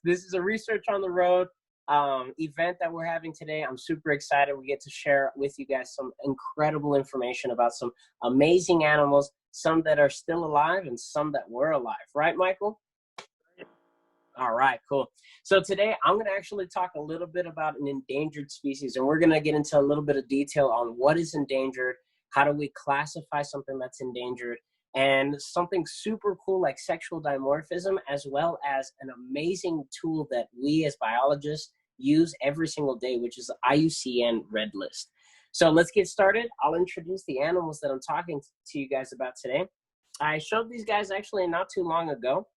This is a research on the road event that we're having today. I'm super excited. We get to share with you guys some incredible information about some amazing animals, some that are still alive and some that were alive. Right, Michael? All right, cool. So today I'm going to actually talk a little bit about an endangered species, and we're going to get into a little bit of detail on what is endangered, how do we classify something that's endangered, and something super cool like sexual dimorphism, as well as an amazing tool that we as biologists use every single day, which is the IUCN Red List. So let's get started. I'll introduce the animals that I'm talking to you guys about today. I showed these guys actually not too long ago,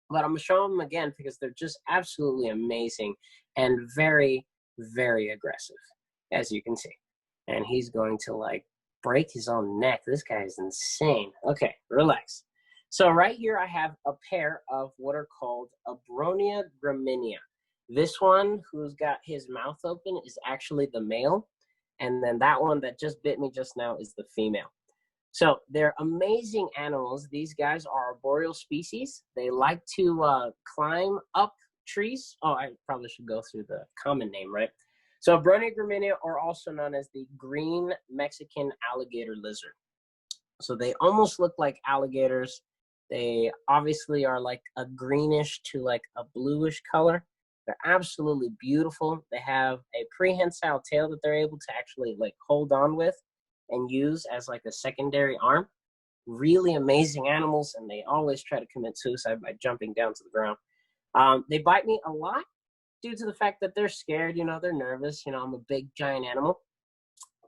but I'm gonna show them again because they're just absolutely amazing and very, very aggressive, as you can see. And he's going to like break his own neck. This guy is insane. Okay, relax. So right here I have a pair of what are called Abronia graminia. This one who's got his mouth open is actually the male, and then that one that just bit me just now is the female. So they're amazing animals. These guys are arboreal species. They like to climb up trees. Oh, I probably should go through the common name, right? So Abronia graminia are also known as the green Mexican alligator lizard. So they almost look like alligators. They obviously are like a greenish to like a bluish color. They're absolutely beautiful. They have a prehensile tail that they're able to actually like hold on with and use as like a secondary arm. Really amazing animals, and they always try to commit suicide by jumping down to the ground. They bite me a lot due to the fact that they're scared, you know, they're nervous. You know, I'm a big giant animal.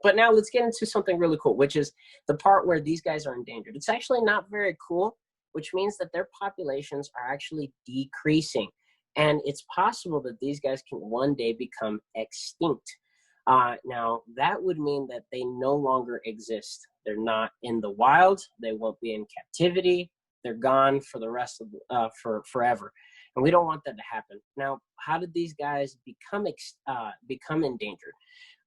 But now let's get into something really cool, which is the part where these guys are endangered. It's actually not very cool, which means that their populations are actually decreasing. And it's possible that these guys can one day become extinct. Now, that would mean that they no longer exist. They're not in the wild. They won't be in captivity. They're gone for the rest of for forever, and we don't want that to happen. Now, how did these guys become endangered?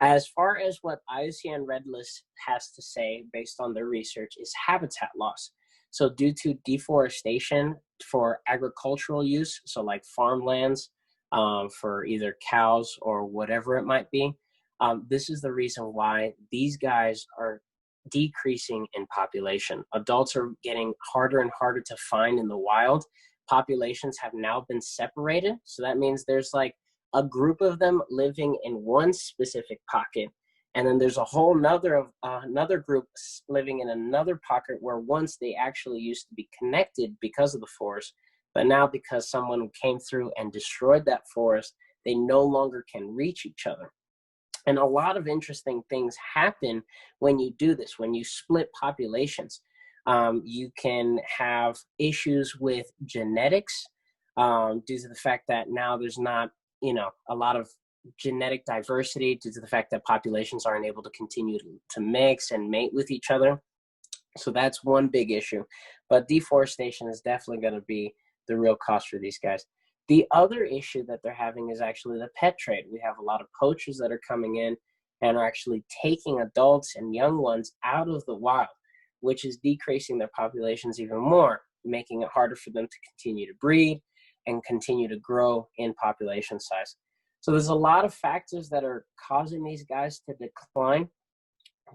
As far as what IUCN Red List has to say, based on their research, is habitat loss. So, due to deforestation for agricultural use, so like farmlands for either cows or whatever it might be. This is the reason why these guys are decreasing in population. Adults are getting harder and harder to find in the wild. Populations have now been separated. So that means there's like a group of them living in one specific pocket. And then there's a whole another group living in another pocket where once they actually used to be connected because of the forest. But now because someone came through and destroyed that forest, they no longer can reach each other. And a lot of interesting things happen when you do this, when you split populations. You can have issues with genetics due to the fact that now there's not, you know, a lot of genetic diversity due to the fact that populations aren't able to continue to mix and mate with each other. So that's one big issue. But deforestation is definitely going to be the real cost for these guys. The other issue that they're having is actually the pet trade. We have a lot of poachers that are coming in and are actually taking adults and young ones out of the wild, which is decreasing their populations even more, making it harder for them to continue to breed and continue to grow in population size. So there's a lot of factors that are causing these guys to decline.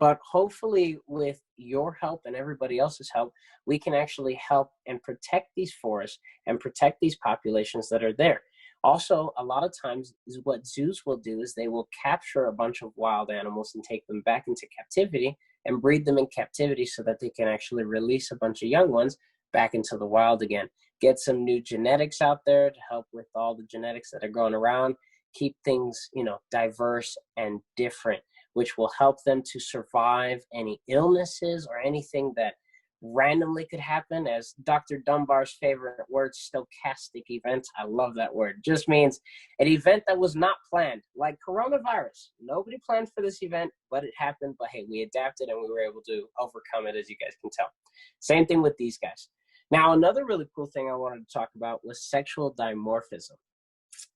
But hopefully with your help and everybody else's help, we can actually help and protect these forests and protect these populations that are there. Also, a lot of times is what zoos will do is they will capture a bunch of wild animals and take them back into captivity and breed them in captivity so that they can actually release a bunch of young ones back into the wild again. Get some new genetics out there to help with all the genetics that are going around, keep things, you know, diverse and different, which will help them to survive any illnesses or anything that randomly could happen. As Dr. Dunbar's favorite word, stochastic event. I love that word. Just means an event that was not planned, like coronavirus. Nobody planned for this event, but it happened. But hey, we adapted and we were able to overcome it, as you guys can tell. Same thing with these guys. Now, another really cool thing I wanted to talk about was sexual dimorphism.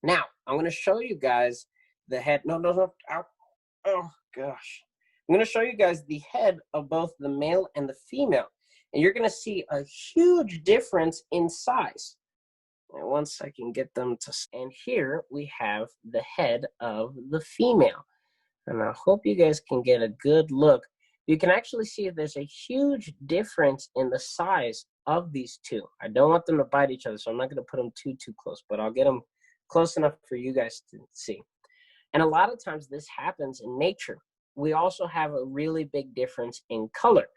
Now, I'm going to show you guys the head. No. Ow. Oh, gosh. I'm going to show you guys the head of both the male and the female. And you're going to see a huge difference in size. And once I can get them to, and here we have the head of the female. And I hope you guys can get a good look. You can actually see there's a huge difference in the size of these two. I don't want them to bite each other, so I'm not going to put them too close, but I'll get them close enough for you guys to see. And a lot of times this happens in nature. We also have a really big difference in color.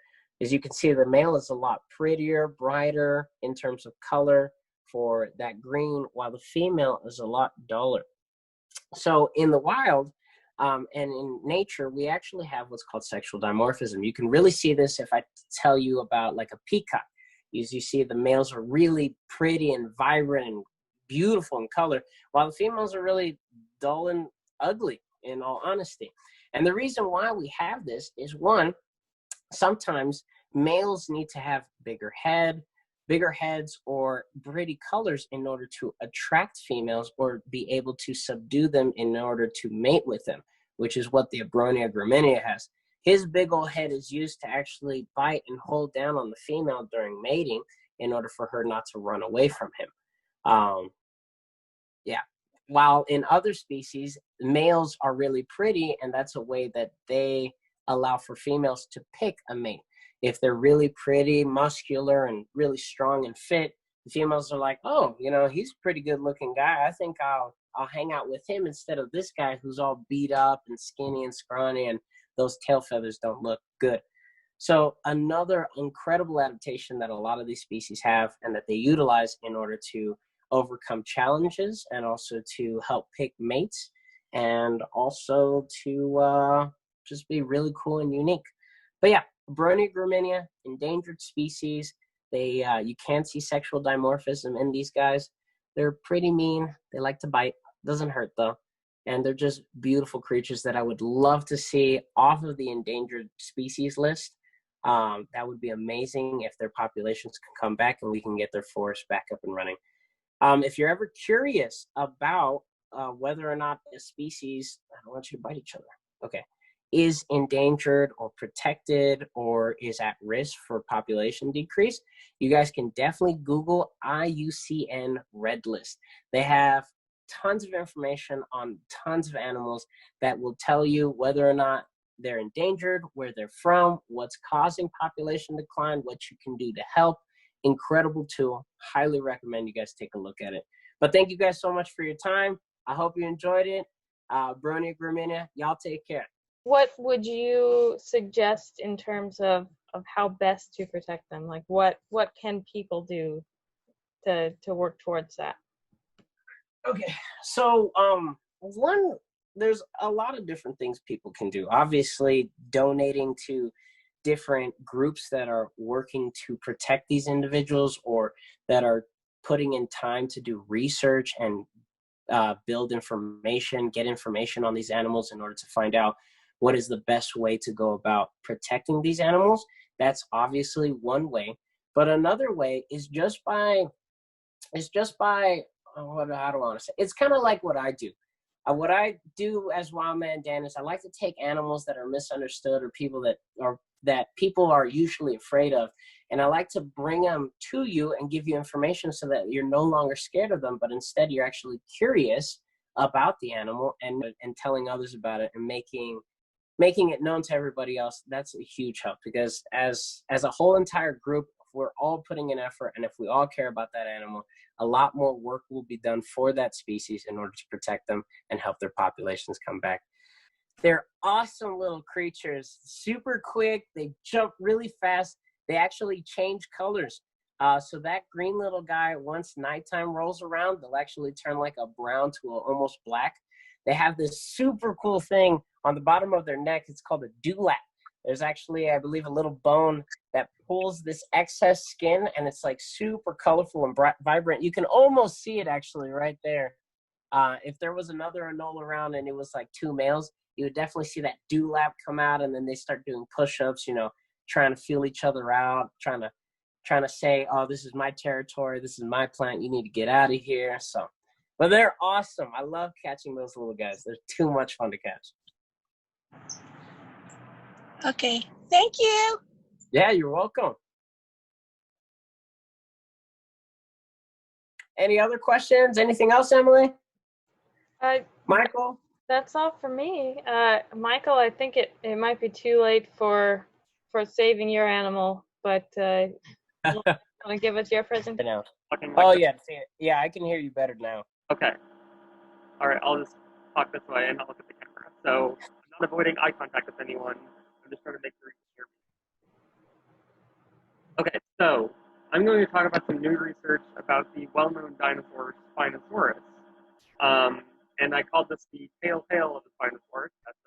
As you can see, the male is a lot prettier, brighter in terms of color for that green, while the female is a lot duller. So in the wild, and in nature, we actually have what's called sexual dimorphism. You can really see this if I tell you about like a peacock. As you see, the males are really pretty and vibrant and beautiful in color, while the females are really dull and ugly, in all honesty. And the reason why we have this is, one, sometimes males need to have bigger heads or pretty colors in order to attract females or be able to subdue them in order to mate with them, which is what the Abronia graminia has. His big old head is used to actually bite and hold down on the female during mating in order for her not to run away from him. Yeah. While in other species, males are really pretty, and that's a way that they allow for females to pick a mate. If they're really pretty, muscular, and really strong and fit, the females are like, oh, you know, he's a pretty good looking guy. I think I'll hang out with him instead of this guy who's all beat up and skinny and scrawny, and those tail feathers don't look good. So another incredible adaptation that a lot of these species have and that they utilize in order to overcome challenges and also to help pick mates and also to just be really cool and unique. But yeah, Abronia graminia, endangered species. They you can see sexual dimorphism in these guys. They're pretty mean. They like to bite. Doesn't hurt though. And they're just beautiful creatures that I would love to see off of the endangered species list. That would be amazing if their populations can come back and we can get their forests back up and running. If you're ever curious about whether or not a species, I don't want you to bite each other, okay, is endangered or protected or is at risk for population decrease, you guys can definitely Google IUCN Red List. They have tons of information on tons of animals that will tell you whether or not they're endangered, where they're from, what's causing population decline, what you can do to help. Incredible tool. Highly recommend you guys take a look at it. But thank you guys so much for your time. I hope you enjoyed it. Abronia graminia, y'all take care. What would you suggest in terms of how best to protect them? Like what can people do to work towards that? Okay, so there's a lot of different things people can do. Obviously, donating to different groups that are working to protect these individuals or that are putting in time to do research and build information, get information on these animals in order to find out what is the best way to go about protecting these animals. That's obviously one way. But another way is just by how do I want to say? It's kind of like what I do. What I do as Wildman Dan is I like to take animals that are misunderstood or that people are usually afraid of, and I like to bring them to you and give you information so that you're no longer scared of them, but instead you're actually curious about the animal and telling others about it and making it known to everybody else. That's a huge help, because as a whole entire group, if we're all putting in effort and if we all care about that animal, a lot more work will be done for that species in order to protect them and help their populations come back. They're awesome little creatures, super quick. They jump really fast. They actually change colors. So that green little guy, once nighttime rolls around, they'll actually turn like a brown to almost black. They have this super cool thing on the bottom of their neck. It's called a dewlap. There's actually, I believe, a little bone that pulls this excess skin, and it's like super colorful and vibrant. You can almost see it actually right there. If there was another anole around and it was like two males, you would definitely see that dewlap come out, and then they start doing push-ups, trying to feel each other out, trying to say, oh, this is my territory, this is my plant, you need to get out of here. So, but they're awesome. I love catching those little guys. They're too much fun to catch. Okay, thank you. Yeah, you're welcome. Any other questions? Anything else, Emily? Uh, Michael? That's all for me. Michael, I think it might be too late for saving your animal, but want to give us your presentation? No. Talking Oh, like yeah. Yeah, I can hear you better now. Okay. All right, I'll just talk this way and not look at the camera. So I'm not avoiding eye contact with anyone. I'm just trying to make sure you can hear me. Okay, so I'm going to talk about some new research about the well-known dinosaur Spinosaurus. And I called this the tail of the Spinosaurus. That's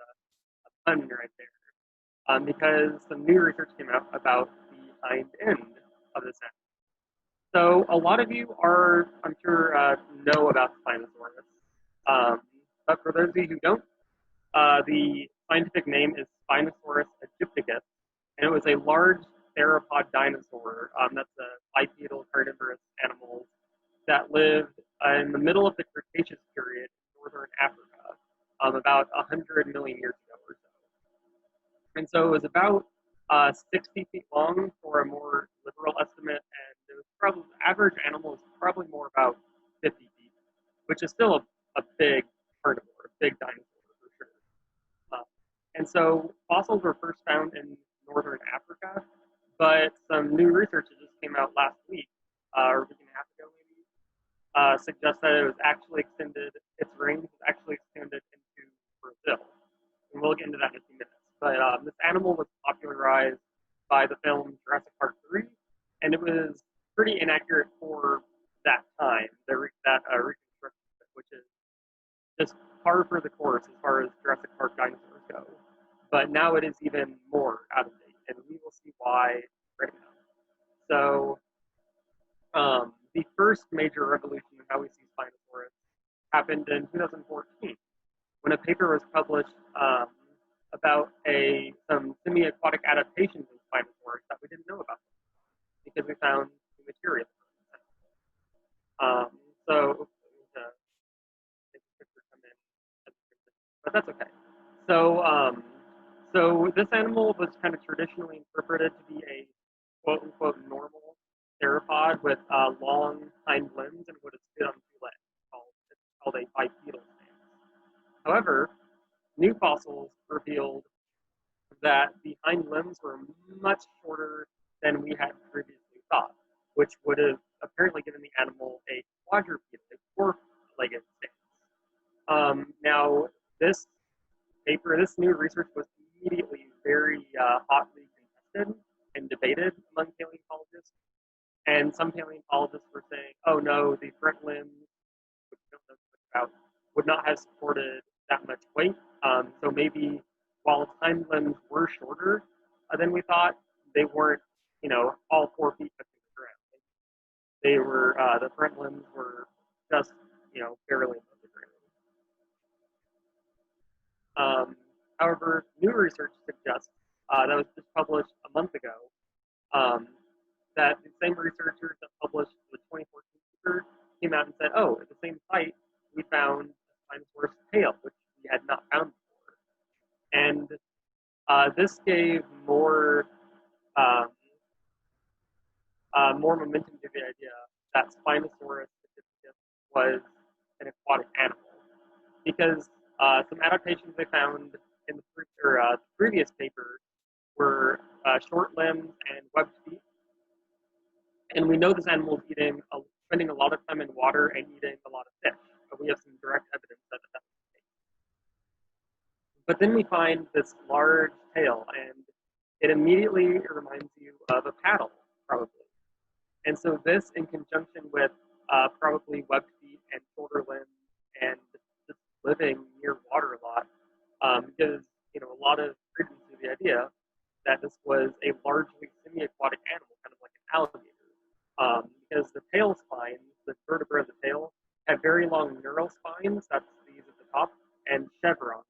a pun right there. Because some new research came out about the hind end of this animal. So a lot of you are, I'm sure, know about Spinosaurus. But for those of you who don't, the scientific name is Spinosaurus aegyptiacus, and it was a large theropod dinosaur. That's a bipedal carnivorous animal that lived in the middle of the Cretaceous period in northern Africa, about 100 million years ago or so. And so it was about 60 feet long for a more liberal estimate, and it was probably average animal was probably more about 50 feet, which is still a big carnivore, a big dinosaur for sure. And so fossils were first found in northern Africa, but some new research that just came out last week, or a week and a half ago maybe, suggests that it was actually extended, its range was actually extended into Brazil. And we'll get into that in a few minutes. But this animal was popularized by the film Jurassic Park 3, and it was pretty inaccurate for that time, that reconstruction, which is just par for the course as far as Jurassic Park dinosaurs go. But now it is even more out of date, and we will see why right now. So the first major revolution in how we see Spinosaurus happened in 2014, when a paper was published about some semi-aquatic adaptations in Spinosaurus that we didn't know about because we found new material. So but that's okay. So this animal was kind of traditionally interpreted to be a quote unquote normal theropod with long hind limbs and would have stood on two legs. It's called a bipedal stance. However, new fossils revealed that the hind limbs were much shorter than we had previously thought, which would have apparently given the animal a quadrupedal, a four-legged stance. Now, this new research was immediately very hotly contested and debated among paleontologists. And some paleontologists were saying, oh no, the front limbs, which we don't know so much about, would not have supported that much weight. So maybe while its hind limbs were shorter than we thought, they weren't, all 4 feet touching the ground. They were, the front limbs were just, barely above the ground. However, new research suggests that was just published a month ago that the same researchers that published the 2014 paper came out and said, oh, at the same site, we found a Spinosaurus tail, which we had not found before. And this gave more momentum to the idea that Spinosaurus was an aquatic animal. Because some adaptations they found in the previous paper were short limbs and webbed feet. And we know this animal is spending a lot of time in water and eating a lot of fish. But we have some direct evidence that that's the case. But then we find this large tail, and it immediately reminds you of a paddle, probably. And so this, in conjunction with probably webbed feet and shorter limbs and just living near water a lot, gives a lot of credence to the idea that this was a largely semi-aquatic animal, kind of like an alligator. Because the tail spines, the vertebrae of the tail, have very long neural spines, that's these at the top, and chevrons,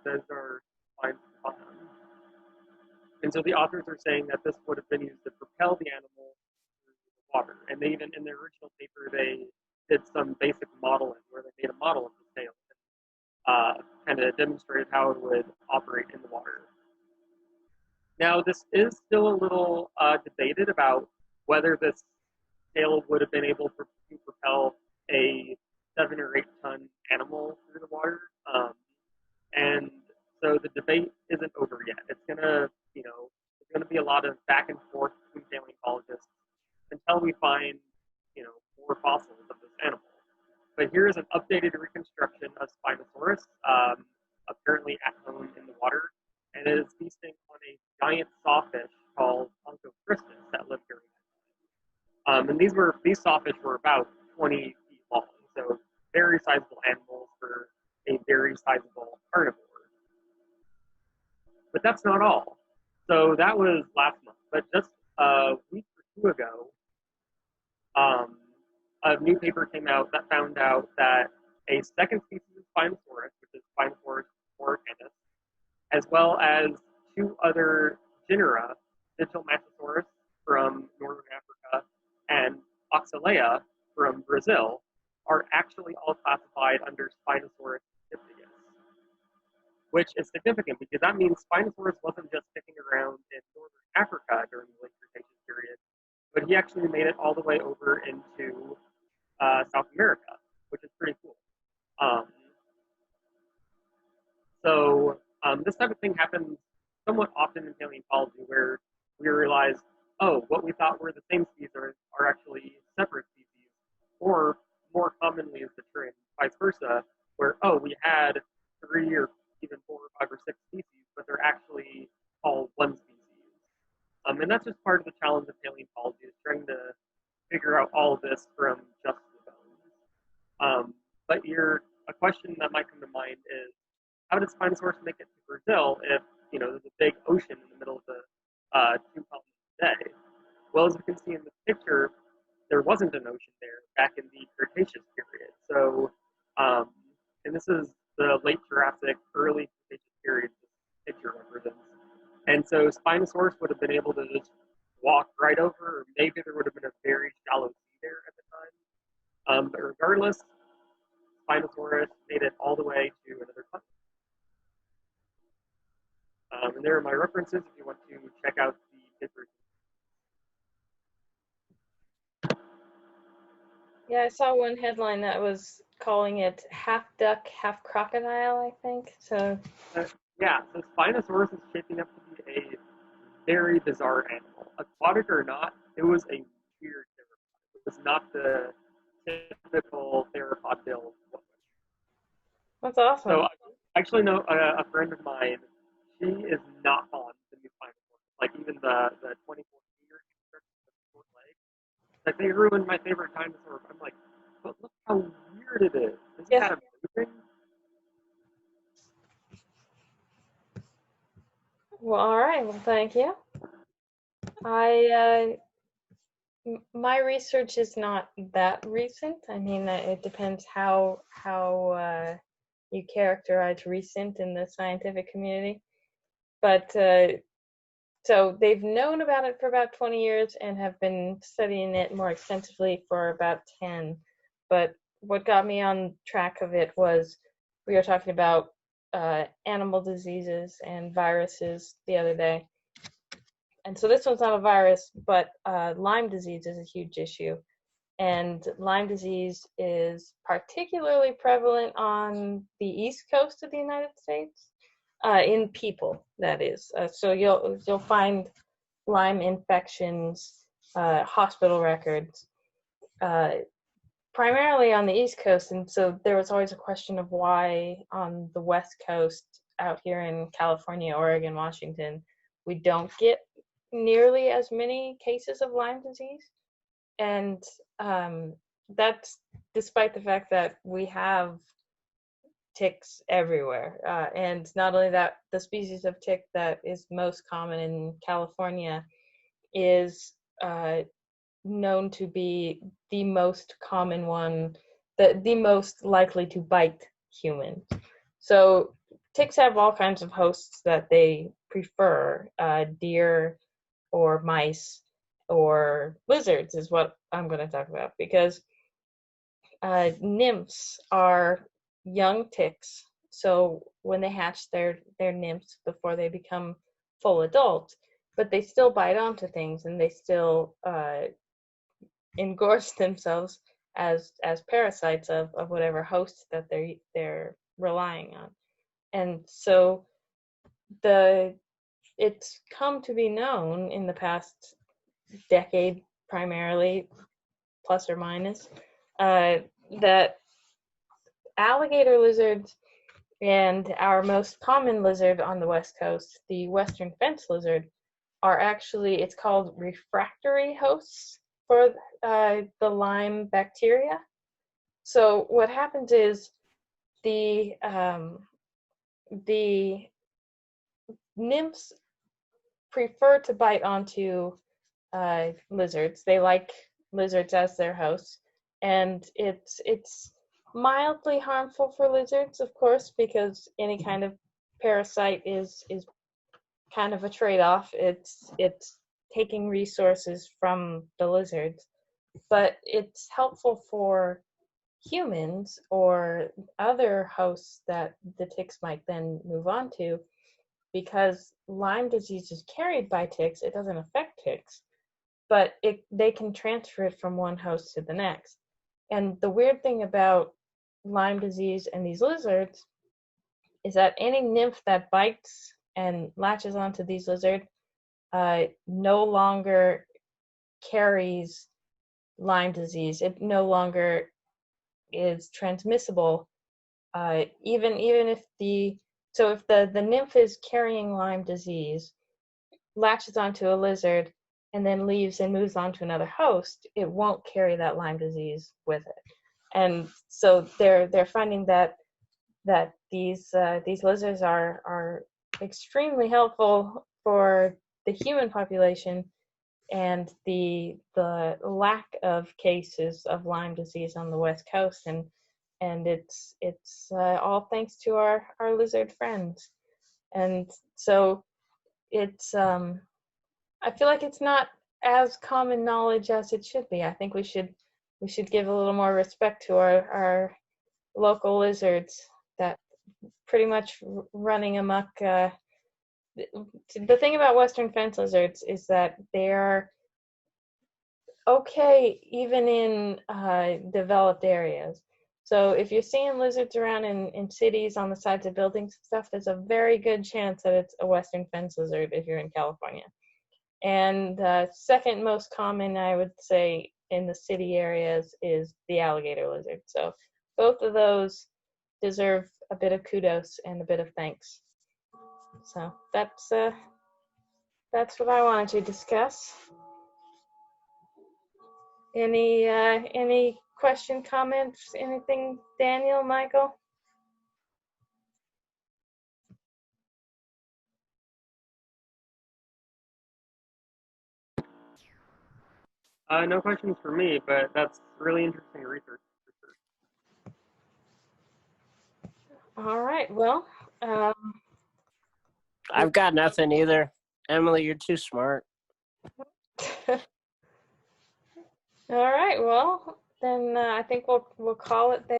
those are spines at the bottom. And so the authors are saying that this would have been used to propel the animal through the water. And they even, in their original paper, they did some basic modeling where they made a model of the tail and kind of demonstrated how it would operate in the water. Now, this is still a little debated about whether this tail would have been able to to propel a 7 or 8 ton animal through the water. And so the debate isn't over yet. It's gonna, there's gonna be a lot of back and forth between paleontologists until we find, more fossils of this animal. But here is an updated reconstruction of Spinosaurus, apparently at home in the water, and it is feasting on a giant sawfish called Onchopristis that lived during that time. And these sawfish were about 20 feet long, so very sizable animals for a very sizable carnivore. But that's not all. So that was last month. But just a week or two ago, a new paper came out that found out that a second species of Spinosaurus, which is Spinosaurus oricanus, as well as 2 other genera, Digitalmantosaurus from northern Africa and Oxalea from Brazil, are actually all classified under Spinosaurus typicus, which is significant because that means Spinosaurus wasn't just sticking around in northern Africa during the late Cretaceous period, but he actually made it all the way over into South America, which is pretty cool. This type of thing happens somewhat often in paleontology, where we realize, oh, what we thought were the same species are actually separate species, or more commonly is the trend, vice versa, where, oh, we had 3 or even 4 or 5 or 6 species, but they're actually all one species. And that's just part of the challenge of paleontology, is trying to figure out all of this from just the bones. But a question that might come to mind is, how did Spinosaurus make it to Brazil if, there's a big ocean in the middle of the 2 continents today? Well, as you can see in this picture, there wasn't an ocean there back in the Cretaceous period. So, and this is the late Jurassic, early Cretaceous period this picture represents. And so Spinosaurus would have been able to just walk right over, or maybe there would have been a very shallow sea there at the time. But regardless, Spinosaurus made it all the way to another continent. And there are my references if you want to check out the papers. Yeah, I saw one headline that was calling it half duck, half crocodile, I think. So Yeah, so Spinosaurus is shaping up to be a very bizarre animal. Aquatic or not, it was a weird theropod. It was not the typical theropod build. that's awesome. So I actually know a friend of mine, she is not fond of the new Spinosaurus. Like even the 24 meter construction with the short legs. Like they ruined my favorite dinosaur. I'm like, but look how weird it is. Isn't that amazing? Well, all right. Well, thank you. My research is not that recent. I mean, it depends how you characterize recent in the scientific community. But so they've known about it for about 20 years and have been studying it more extensively for about 10. But what got me on track of it was we were talking about animal diseases and viruses the other day. And so this one's not a virus, but Lyme disease is a huge issue. And Lyme disease is particularly prevalent on the East Coast of the United States, in people, that is. So you'll find Lyme infections, hospital records, primarily on the East Coast. And so there was always a question of why on the West Coast, out here in California, Oregon, Washington, we don't get nearly as many cases of Lyme disease. And that's despite the fact that we have ticks everywhere. And not only that, the species of tick that is most common in California is known to be the most common one, the most likely to bite humans. So ticks have all kinds of hosts that they prefer, deer or mice or lizards is what I'm going to talk about, because nymphs are young ticks. So when they hatch, they're nymphs before they become full adults, but they still bite onto things and they still engorge themselves as parasites of whatever host that they're relying on. And so it's come to be known in the past decade, primarily, plus or minus, that alligator lizards and our most common lizard on the West Coast, the western fence lizard, are actually, it's called refractory hosts for the Lyme bacteria. So what happens is the nymphs prefer to bite onto lizards. They like lizards as their hosts, and it's mildly harmful for lizards, of course, because any kind of parasite is kind of a trade-off. It's taking resources from the lizards, but it's helpful for humans or other hosts that the ticks might then move on to, because Lyme disease is carried by ticks. It doesn't affect ticks, but they can transfer it from one host to the next. And the weird thing about Lyme disease and these lizards is that any nymph that bites and latches onto these lizards no longer carries Lyme disease. It no longer is transmissible, even if the nymph is carrying Lyme disease, latches onto a lizard, and then leaves and moves on to another host, it won't carry that Lyme disease with it. And so they're finding that these lizards are extremely helpful for the human population, and the lack of cases of Lyme disease on the West Coast, and it's all thanks to our lizard friends. And so it's I feel like it's not as common knowledge as it should be. I think we should give a little more respect to our local lizards that pretty much running amok. The thing about western fence lizards is that they're okay even in developed areas. So if you're seeing lizards around in cities on the sides of buildings and stuff, there's a very good chance that it's a western fence lizard if you're in California. And second most common, I would say, in the city areas is the alligator lizard. So both of those deserve a bit of kudos and a bit of thanks. So that's what I wanted to discuss. Any question, comments, anything, Daniel, Michael? No questions for me, but that's really interesting research for sure. All right. Well, I've got nothing either. Emily, you're too smart. All right. Well, then I think we'll call it there.